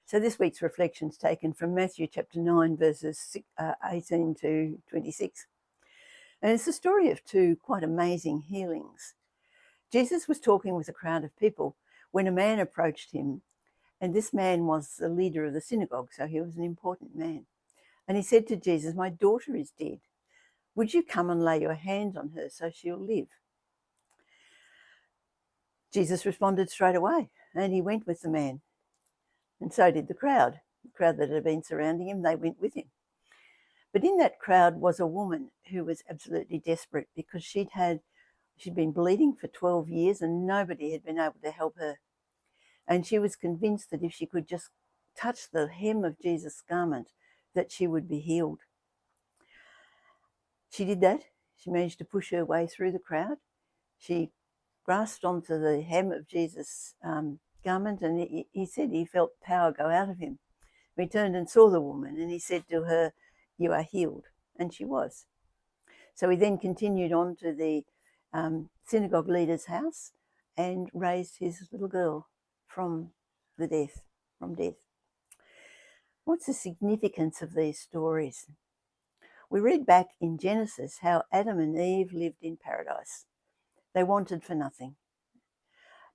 So this week's reflection is taken from Matthew chapter 9, verses 18 to 26. And it's the story of two quite amazing healings. Jesus was talking with a crowd of people when a man approached him, and this man was the leader of the synagogue, so he was an important man. And he said to Jesus, "My daughter is dead. Would you come and lay your hands on her so she'll live?" Jesus responded straight away, and he went with the man. And so did the crowd that had been surrounding him. They went with him. But in that crowd was a woman who was absolutely desperate because she'd been bleeding for 12 years and nobody had been able to help her. And she was convinced that if she could just touch the hem of Jesus' garment, that she would be healed. She did that. She managed to push her way through the crowd. She grasped onto the hem of Jesus' garment, and he said he felt power go out of him. He turned and saw the woman, and he said to her, "You are healed," and she was. So he then continued on to the synagogue leader's house and raised his little girl from death. What's the significance of these stories? We read back in Genesis how Adam and Eve lived in paradise. They wanted for nothing.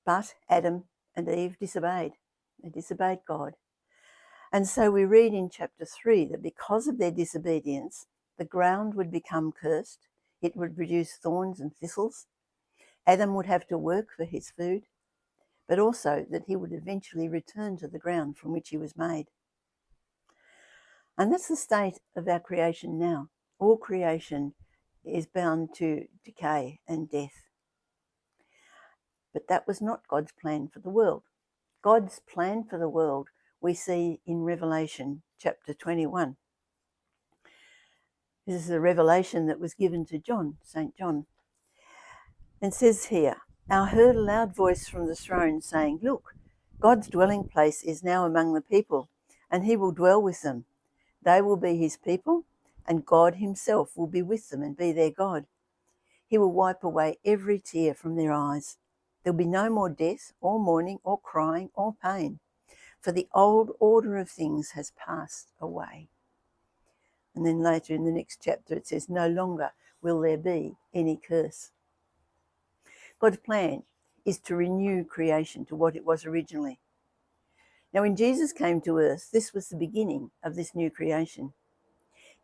But Adam and Eve disobeyed. They disobeyed God. And so we read in chapter 3 that because of their disobedience, the ground would become cursed. It would produce thorns and thistles. Adam would have to work for his food, but also that he would eventually return to the ground from which he was made. And that's the state of our creation now. All creation is bound to decay and death. But that was not God's plan for the world. God's plan for the world we see in Revelation chapter 21. This is a revelation that was given to John, St. John. And says here, "I heard a loud voice from the throne saying, 'Look, God's dwelling place is now among the people, and he will dwell with them. They will be his people, and God himself will be with them and be their God. He will wipe away every tear from their eyes. There'll be no more death or mourning or crying or pain, for the old order of things has passed away.'" And then later in the next chapter it says, "No longer will there be any curse." God's plan is to renew creation to what it was originally. Now, when Jesus came to earth, this was the beginning of this new creation.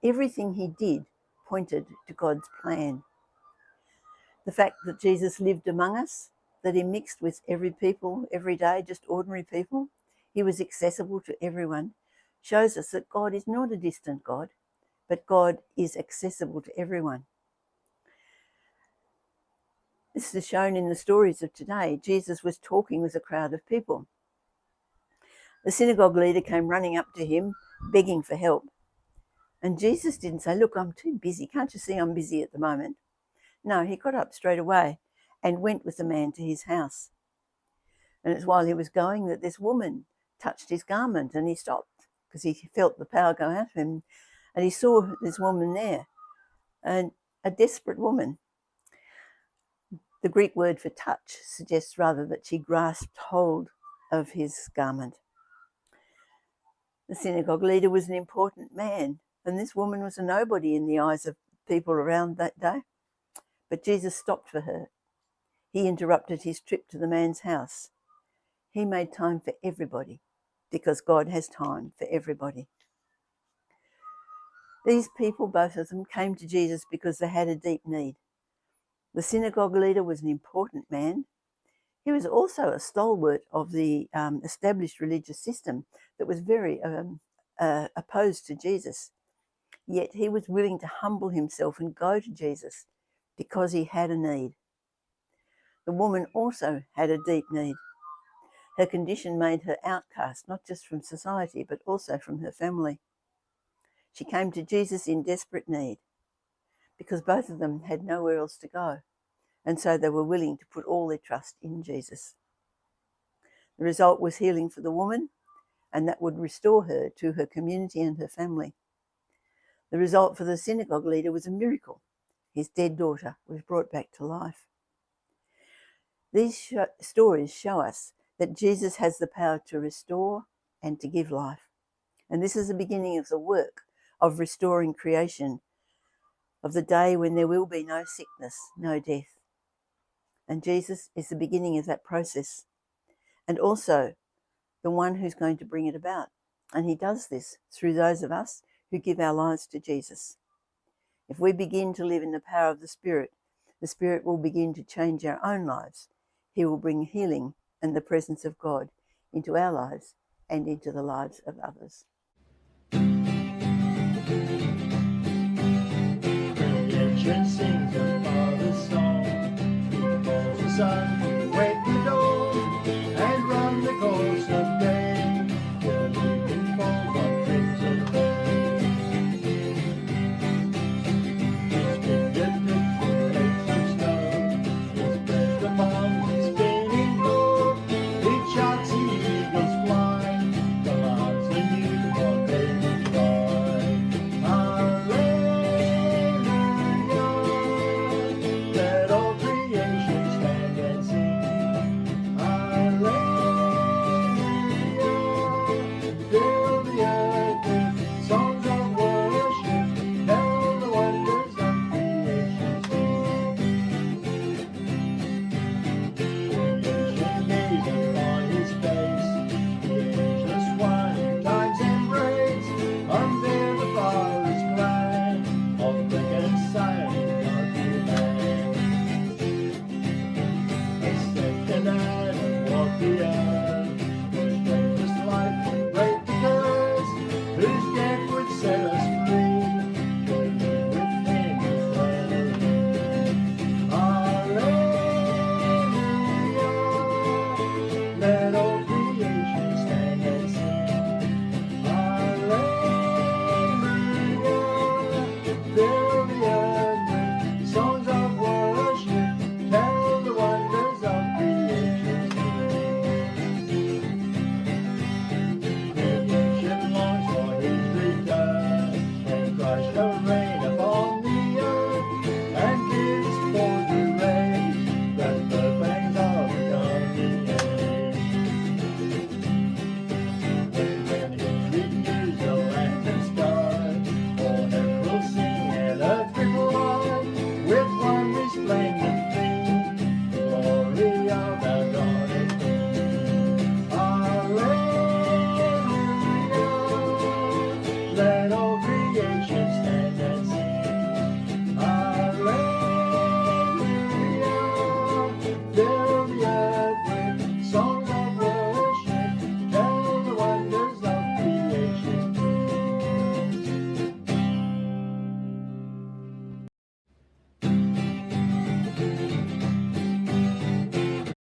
Everything he did pointed to God's plan. The fact that Jesus lived among us, that he mixed with every people every day, just ordinary people, he was accessible to everyone, shows us that God is not a distant God, but God is accessible to everyone. This is shown in the stories of today. Jesus was talking with a crowd of people. The synagogue leader came running up to him, begging for help. And Jesus didn't say, "Look, I'm too busy. Can't you see I'm busy at the moment?" No, he got up straight away and went with the man to his house. And it's while he was going that this woman touched his garment, and he stopped because he felt the power go out of him. And he saw this woman there, and a desperate woman. The Greek word for touch suggests rather that she grasped hold of his garment. The synagogue leader was an important man, and this woman was a nobody in the eyes of people around that day. But Jesus stopped for her. He interrupted his trip to the man's house. He made time for everybody because God has time for everybody. These people, both of them, came to Jesus because they had a deep need. The synagogue leader was an important man. He was also a stalwart of the established religious system that was very opposed to Jesus. Yet he was willing to humble himself and go to Jesus because he had a need. The woman also had a deep need. Her condition made her outcast, not just from society, but also from her family. She came to Jesus in desperate need because both of them had nowhere else to go. And so they were willing to put all their trust in Jesus. The result was healing for the woman, and that would restore her to her community and her family. The result for the synagogue leader was a miracle. His dead daughter was brought back to life. These stories show us that Jesus has the power to restore, and to give life. And this is the beginning of the work of restoring creation, of the day when there will be no sickness, no death. And Jesus is the beginning of that process, and also the one who's going to bring it about. And he does this through those of us who give our lives to Jesus. If we begin to live in the power of the Spirit will begin to change our own lives. He will bring healing and the presence of God into our lives and into the lives of others. Creation sings a Father's song. He calls the sun to wake the dawn and run the course of day. The evening falls on crimson bay. His fingertips with flakes of snow. His breath upon the spinning floor. Each shot sea eagles fly. Commands the newborn baby cry. Let all creation stand and sing. Hallelujah. Fill the earth with songs of worship. Tell the wonders of creation's King. Creation gazing on his face. The ageless one, time's embrace. Unveil the Father's plan of reconciling God to man. A second Adam walked the earth.